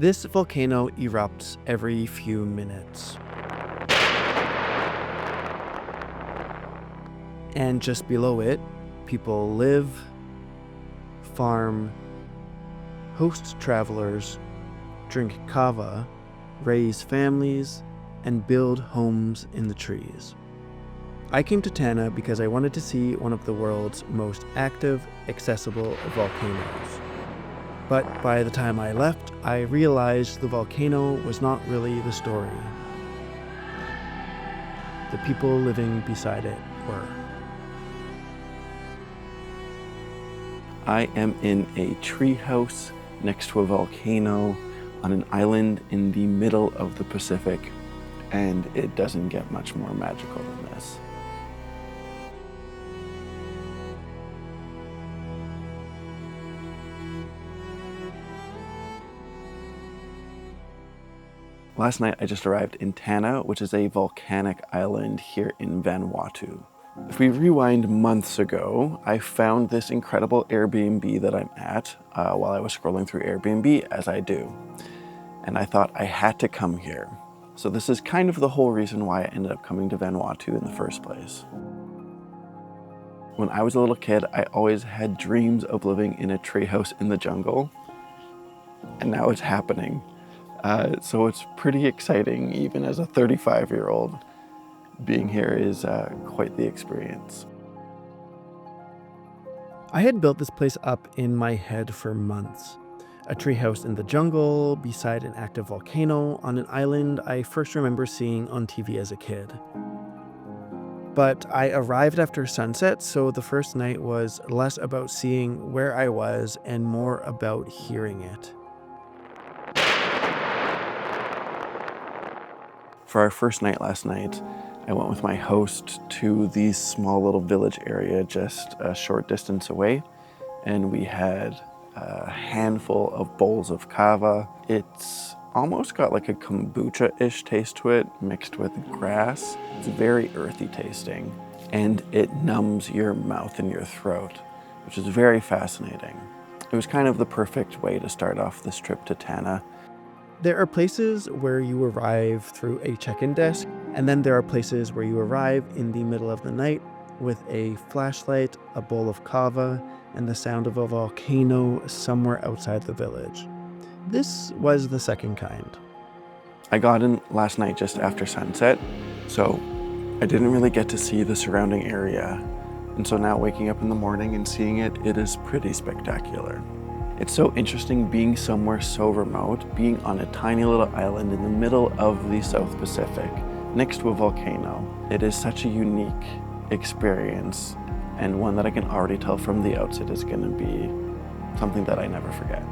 This volcano erupts every few minutes. And just below it, people live, farm, host travelers, drink kava, raise families, and build homes in the trees. I came to Tanna because I wanted to see one of the world's most active, accessible volcanoes. But by the time I left, I realized the volcano was not really the story. The people living beside it were. I am in a treehouse next to a volcano on an island in the middle of the Pacific, and it doesn't get much more magical than this. Last night I just arrived in Tanna, which is a volcanic island here in Vanuatu. If we rewind months ago, I found this incredible Airbnb that I'm at while I was scrolling through Airbnb, as I do. And I thought I had to come here. So this is kind of the whole reason why I ended up coming to Vanuatu in the first place. When I was a little kid, I always had dreams of living in a treehouse in the jungle. And now it's happening. So it's pretty exciting, even as a 35-year-old. Being here is quite the experience. I had built this place up in my head for months. A treehouse in the jungle, beside an active volcano, on an island I first remember seeing on TV as a kid. But I arrived after sunset, so the first night was less about seeing where I was and more about hearing it. For our first night last night, I went with my host to the small little village area just a short distance away, and we had a handful of bowls of kava. It's almost got like a kombucha-ish taste to it, mixed with grass. It's very earthy tasting, and it numbs your mouth and your throat, which is very fascinating. It was kind of the perfect way to start off this trip to Tanna. There are places where you arrive through a check-in desk, and then there are places where you arrive in the middle of the night with a flashlight, a bowl of kava, and the sound of a volcano somewhere outside the village. This was the second kind. I got in last night just after sunset, so I didn't really get to see the surrounding area. And so now waking up in the morning and seeing it, it is pretty spectacular. It's so interesting being somewhere so remote, being on a tiny little island in the middle of the South Pacific, next to a volcano. It is such a unique experience, and one that I can already tell from the outset is going to be something that I never forget.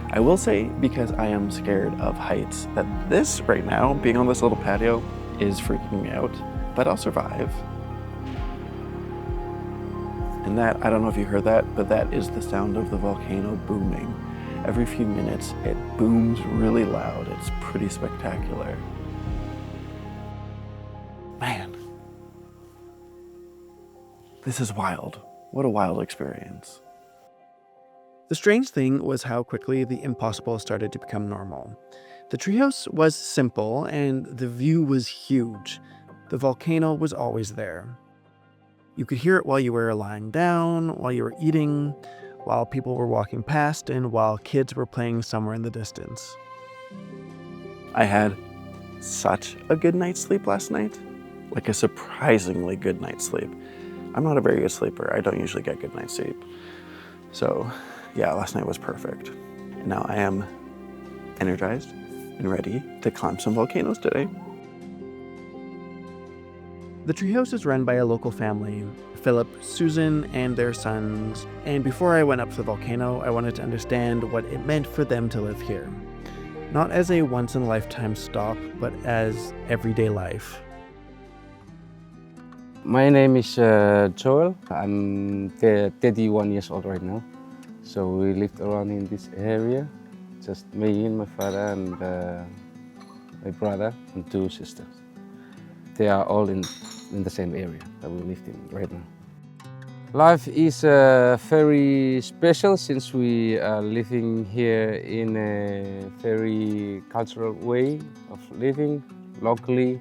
I will say, because I am scared of heights, that this right now, being on this little patio, is freaking me out, but I'll survive. And that, I don't know if you heard that, but that is the sound of the volcano booming. Every few minutes, it booms really loud. It's pretty spectacular. Man, this is wild. What a wild experience. The strange thing was how quickly the impossible started to become normal. The treehouse was simple, and the view was huge. The volcano was always there. You could hear it while you were lying down, while you were eating, while people were walking past, and while kids were playing somewhere in the distance. I had such a good night's sleep last night. Like a surprisingly good night's sleep. I'm not a very good sleeper. I don't usually get good night's sleep. So yeah, last night was perfect. And now I am energized and ready to climb some volcanoes today. The treehouse is run by a local family, Philip, Susan, and their sons, and before I went up to the volcano, I wanted to understand what it meant for them to live here. Not as a once-in-a-lifetime stop, but as everyday life. My name is Joel. I'm 31 years old right now. So we lived around in this area, just me and my father and my brother and two sisters. They are all in the same area that we lived in right now. Life is very special since we are living here in a very cultural way of living locally.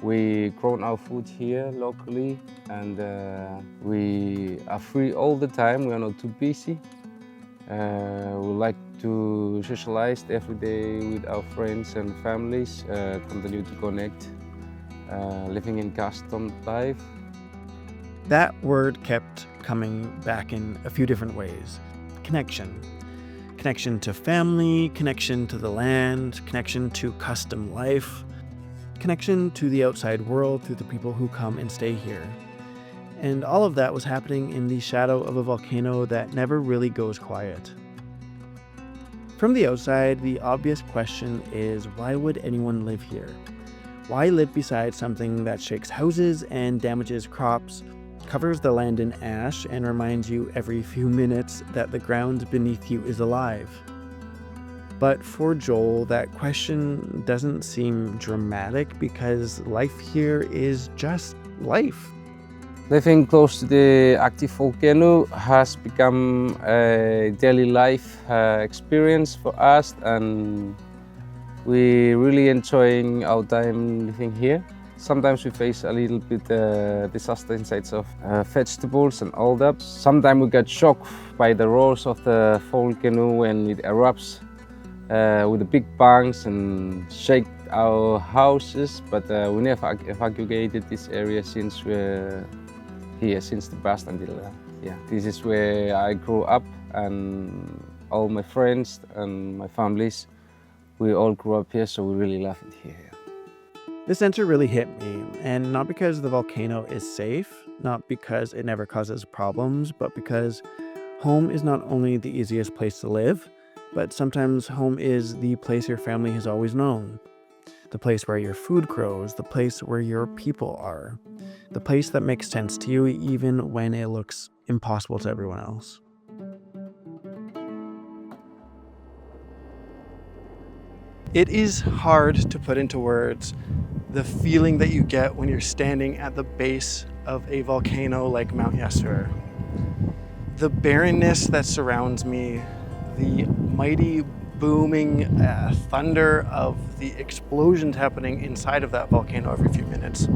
We grow our food here locally, and we are free all the time. We are not too busy. We like to socialize every day with our friends and families, continue to connect, living in custom life. That word kept coming back in a few different ways. Connection. Connection to family, connection to the land, connection to custom life, connection to the outside world through the people who come and stay here. And all of that was happening in the shadow of a volcano that never really goes quiet. From the outside, the obvious question is, why would anyone live here? Why live beside something that shakes houses and damages crops, covers the land in ash, and reminds you every few minutes that the ground beneath you is alive? But for Joel, that question doesn't seem dramatic because life here is just life. Living close to the active volcano has become a daily life experience for us, and we're really enjoying our time living here. Sometimes we face a little bit disaster insights of vegetables and all that. Sometimes we get shocked by the roars of the volcano when it erupts with the big bangs and shake our houses. But we never evacuated this area since we're here since the past until this is where I grew up, and all my friends and my families, we all grew up here, so we really love it here. This answer really hit me, and not because the volcano is safe, not because it never causes problems, but because home is not only the easiest place to live, but sometimes home is the place your family has always known. The place where your food grows, the place where your people are, the place that makes sense to you even when it looks impossible to everyone else. It is hard to put into words the feeling that you get when you're standing at the base of a volcano like Mount Yasur. The barrenness that surrounds me, the mighty booming thunder of the explosions happening inside of that volcano every few minutes.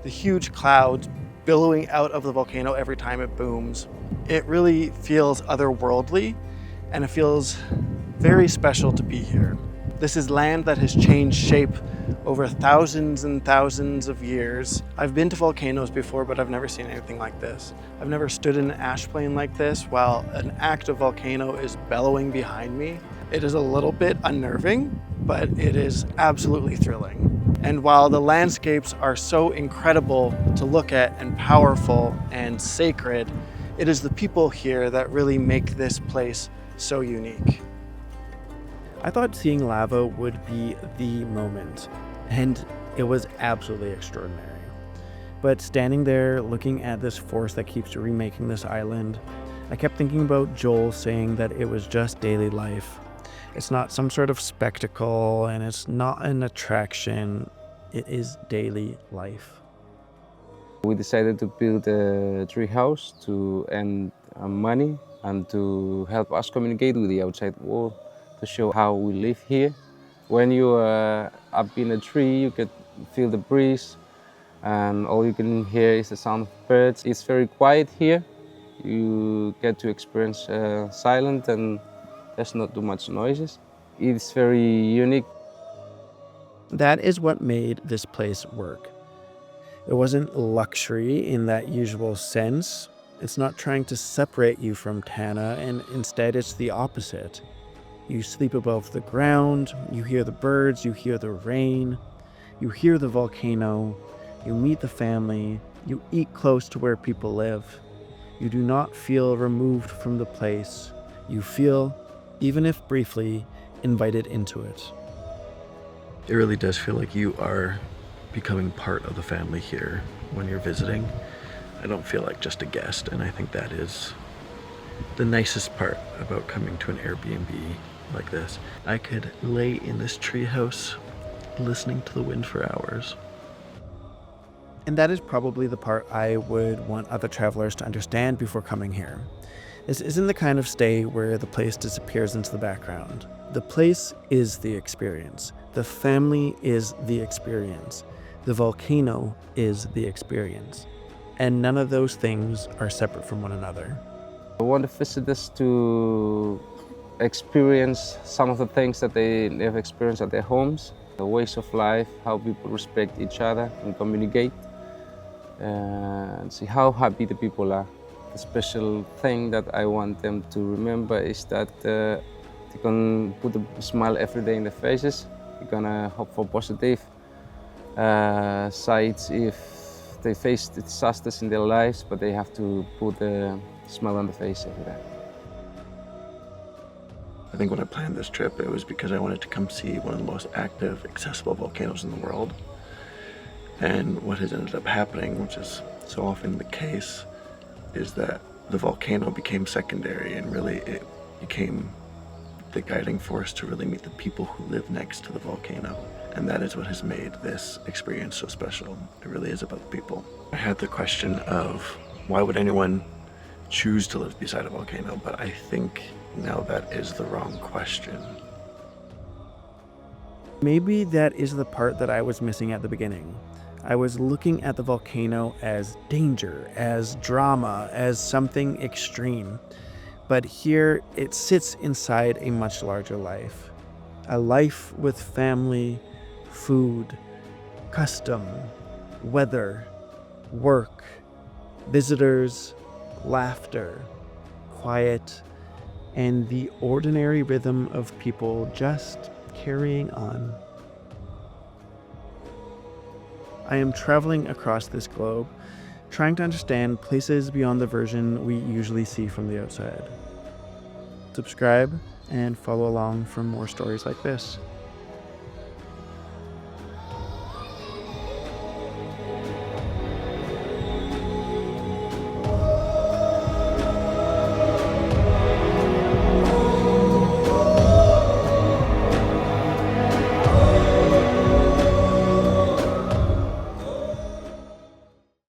The huge clouds billowing out of the volcano every time it booms. It really feels otherworldly, and it feels very special to be here. This is land that has changed shape over thousands and thousands of years. I've been to volcanoes before, but I've never seen anything like this. I've never stood in an ash plain like this while an active volcano is bellowing behind me. It is a little bit unnerving, but it is absolutely thrilling. And while the landscapes are so incredible to look at and powerful and sacred, it is the people here that really make this place so unique. I thought seeing lava would be the moment, and it was absolutely extraordinary. But standing there looking at this force that keeps remaking this island, I kept thinking about Joel saying that it was just daily life. It's not some sort of spectacle, and it's not an attraction. It is daily life. We decided to build a treehouse to earn money and to help us communicate with the outside world, to show how we live here. When you are up in a tree, you can feel the breeze, and all you can hear is the sound of birds. It's very quiet here. You get to experience silence, and there's not too much noises. It's very unique. That is what made this place work. It wasn't luxury in that usual sense. It's not trying to separate you from Tanna, and instead it's the opposite. You sleep above the ground, you hear the birds, you hear the rain, you hear the volcano, you meet the family, you eat close to where people live. You do not feel removed from the place. You feel, even if briefly, invited into it. It really does feel like you are becoming part of the family here when you're visiting. I don't feel like just a guest, and I think that is the nicest part about coming to an Airbnb like this. I could lay in this treehouse listening to the wind for hours. And that is probably the part I would want other travelers to understand before coming here. This isn't the kind of stay where the place disappears into the background. The place is the experience. The family is the experience. The volcano is the experience. And none of those things are separate from one another. I want the visitors to experience some of the things that they never experienced at their homes, the ways of life, how people respect each other and communicate, and see how happy the people are. The special thing that I want them to remember is that they can put a smile every day in their faces. They're gonna hope for positive sides if they face disasters in their lives, but they have to put a smile on the face every day. I think when I planned this trip, it was because I wanted to come see one of the most active, accessible volcanoes in the world. And what has ended up happening, which is so often the case, is that the volcano became secondary, and really it became the guiding force to really meet the people who live next to the volcano. And that is what has made this experience so special. It really is about the people. I had the question of why would anyone choose to live beside a volcano, but I think now that is the wrong question. Maybe that is the part that I was missing at the beginning. I was looking at the volcano as danger, as drama, as something extreme. But here it sits inside a much larger life. A life with family, food, custom, weather, work, visitors, laughter, quiet, and the ordinary rhythm of people just carrying on. I am traveling across this globe, trying to understand places beyond the version we usually see from the outside. Subscribe and follow along for more stories like this.